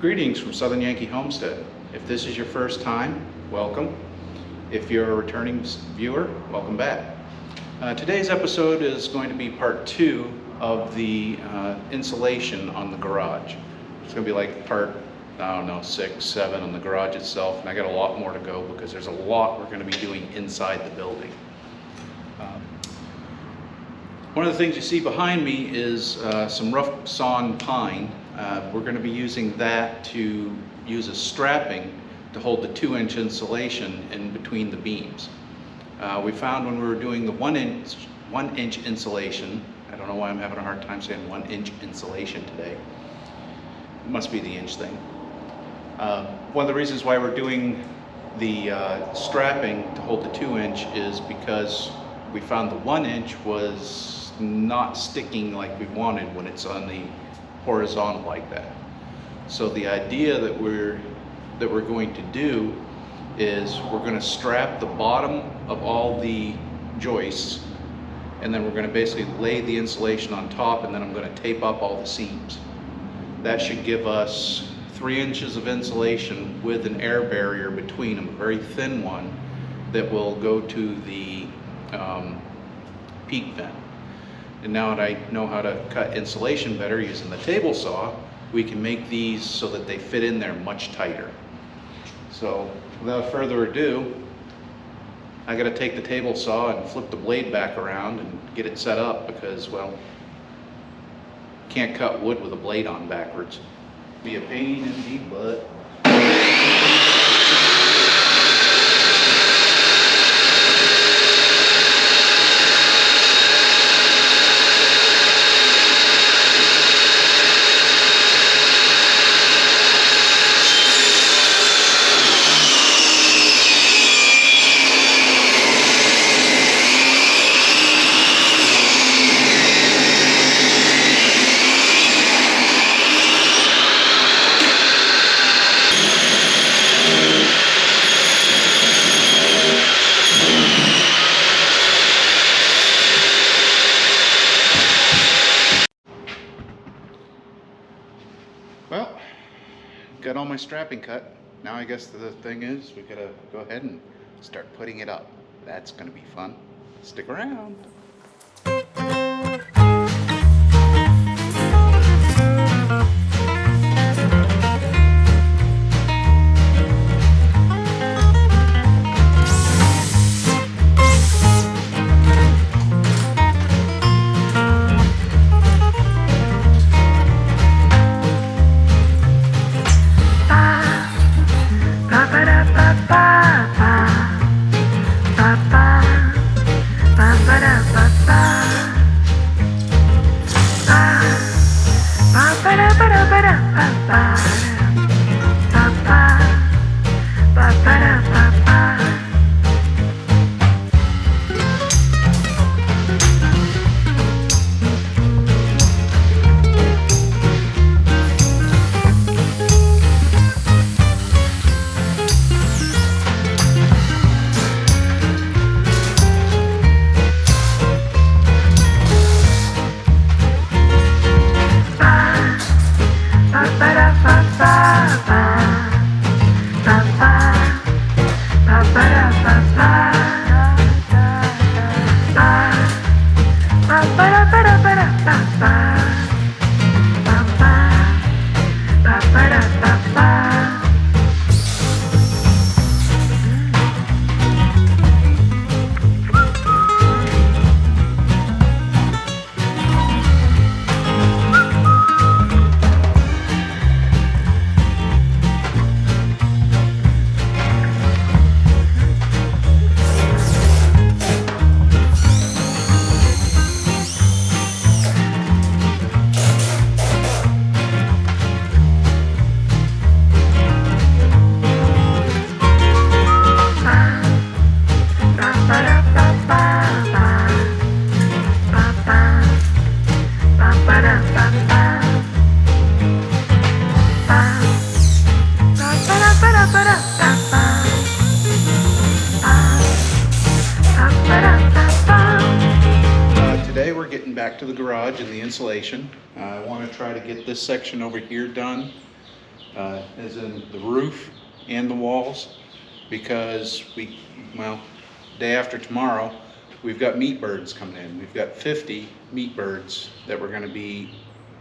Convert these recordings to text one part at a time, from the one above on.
Greetings from Southern Yankee Homestead. If this is your first time, welcome. If you're a returning viewer, welcome back. Today's episode is going to be part 2 of the insulation on the garage. It's going to be like part, I don't know, 6, 7 on the garage itself, and I got a lot more to go because there's a lot we're going to be doing inside the building. One of the things you see behind me is some rough sawn pine. We're going to be using that to use as strapping to hold the 2-inch insulation in between the beams. We found when we were doing the 1-inch insulation, I don't know why I'm having a hard time saying 1-inch insulation today. It must be the inch thing. One of the reasons why we're doing the strapping to hold the 2-inch is because we found the 1-inch was not sticking like we wanted when it's on the horizontal like that. So the idea that we're going to do is we're going to strap the bottom of all the joists, and then we're going to basically lay the insulation on top, and then I'm going to tape up all the seams. That should give us 3 inches of insulation with an air barrier between them, a very thin one that will go to the peak vent. And now that I know how to cut insulation better using the table saw, we can make these so that they fit in there much tighter. So without further ado, I got to take the table saw and flip the blade back around and get it set up because, well, can't cut wood with a blade on backwards. Be a pain in the butt. Well, got all my strapping cut. Now I guess the thing is we gotta go ahead and start putting it up. That's gonna be fun. Stick around. to the garage and the insulation. I want to try to get this section over here done as in the roof and the walls, because day after tomorrow, we've got meat birds coming in. We've got 50 meat birds that we're going to be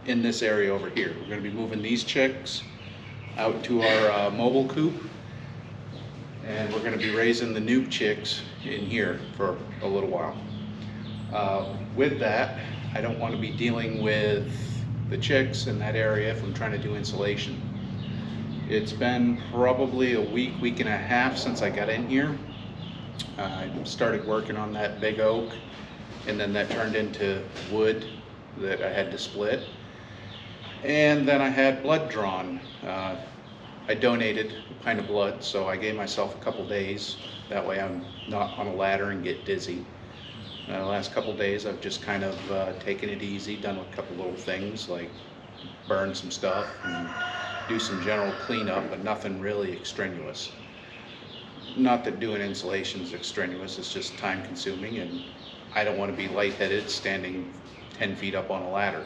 in this area over here. We're going to be moving these chicks out to our mobile coop, and we're going to be raising the new chicks in here for a little while. With that, I don't want to be dealing with the chicks in that area if I'm trying to do insulation. It's been probably a week and a half since I got in here. I started working on that big oak, and then that turned into wood that I had to split. And then I had blood drawn. I donated a pint of blood, so I gave myself a couple days. That way I'm not on a ladder and get dizzy. The last couple days I've just kind of taken it easy, done a couple little things like burn some stuff and do some general cleanup, but nothing really extraneous. Not that doing insulation is extraneous, it's just time consuming, and I don't want to be lightheaded standing 10 feet up on a ladder.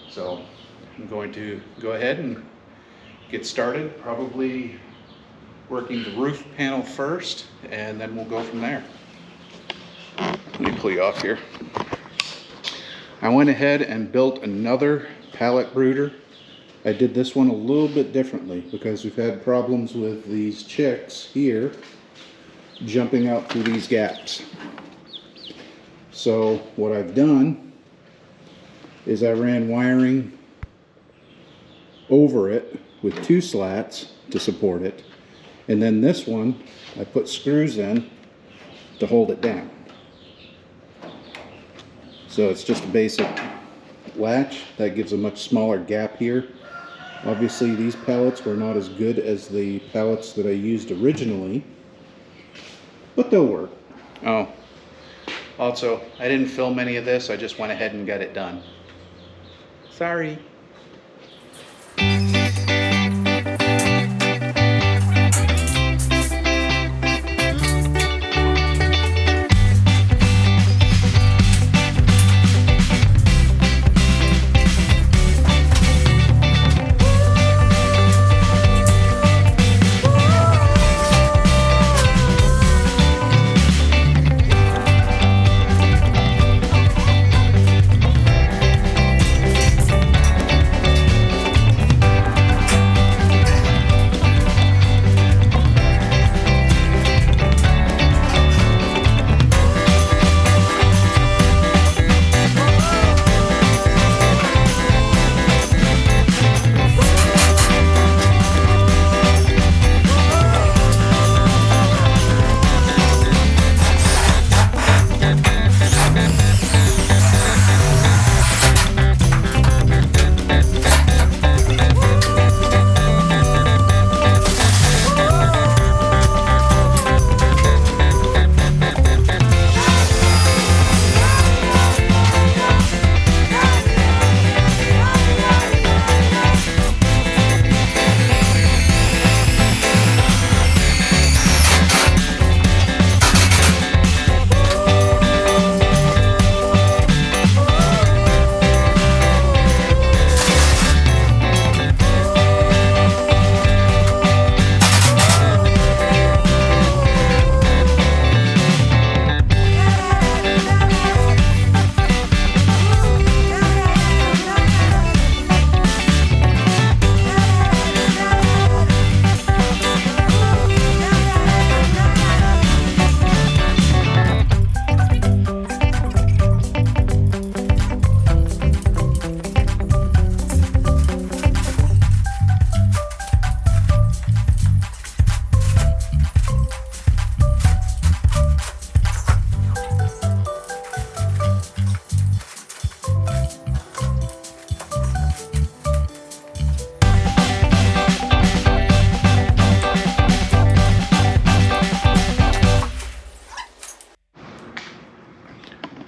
So I'm going to go ahead and get started, probably working the roof panel first, and then we'll go from there. Let me pull you off here. I went ahead and built another pallet brooder. I did this one a little bit differently because we've had problems with these chicks here jumping out through these gaps. So what I've done is I ran wiring over it with 2 slats to support it, and then this one I put screws in to hold it down. So it's just a basic latch that gives a much smaller gap here. Obviously these pallets were not as good as the pallets that I used originally, but they'll work. Oh, also, I didn't film any of this, I just went ahead and got it done. Sorry.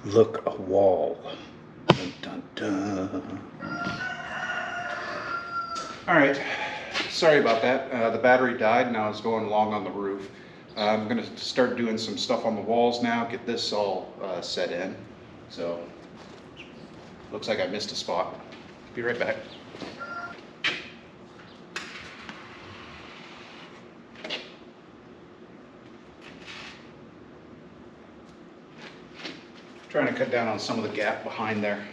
Look, a wall. Dun, dun, dun. All right, sorry about that. The battery died and I was going long on the roof. I'm gonna start doing some stuff on the walls now, get this all set in. So, looks like I missed a spot. Be right back. Trying to cut down on some of the gap behind there.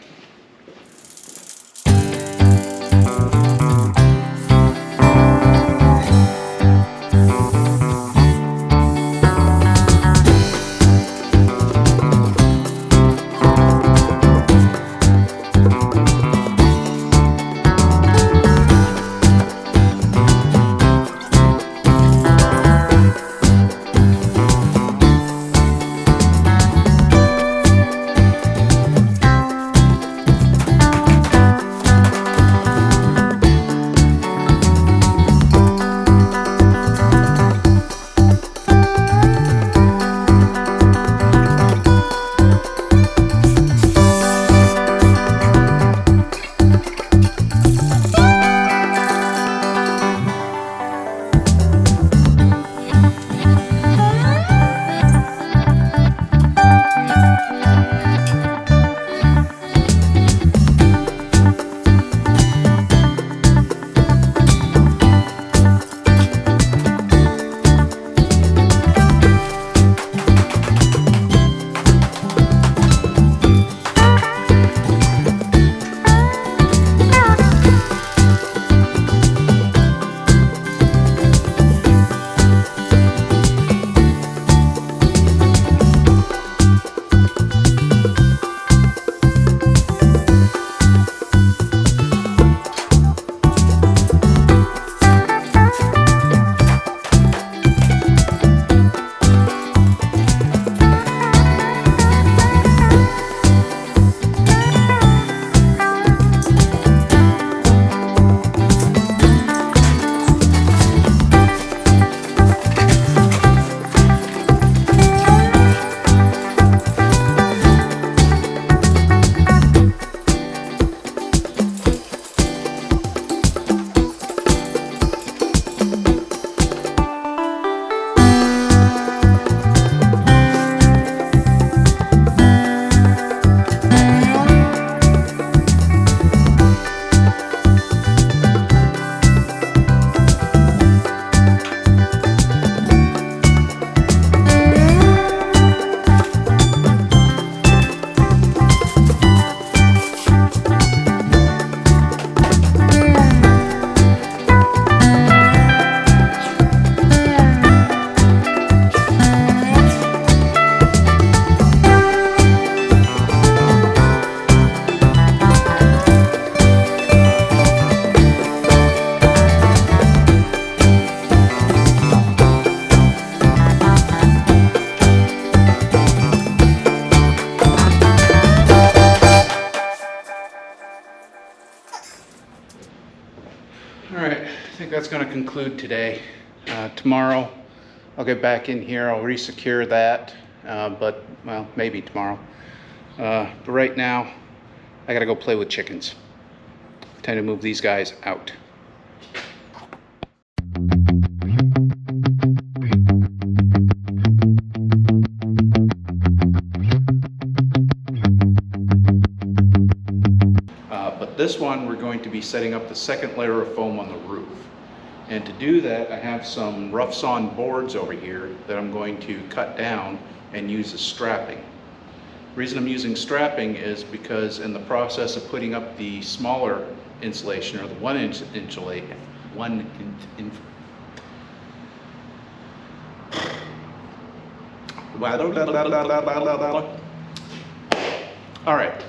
All right, I think that's going to conclude today. Tomorrow, I'll get back in here, I'll resecure that, but, well, maybe tomorrow. But right now, I gotta go play with chickens. Time to move these guys out. But this one, we're going to be setting up the second layer of foam on the roof. And to do that, I have some rough sawn boards over here that I'm going to cut down and use as strapping. The reason I'm using strapping is because in the process of putting up the smaller insulation, or the 1 inch insulation, all right.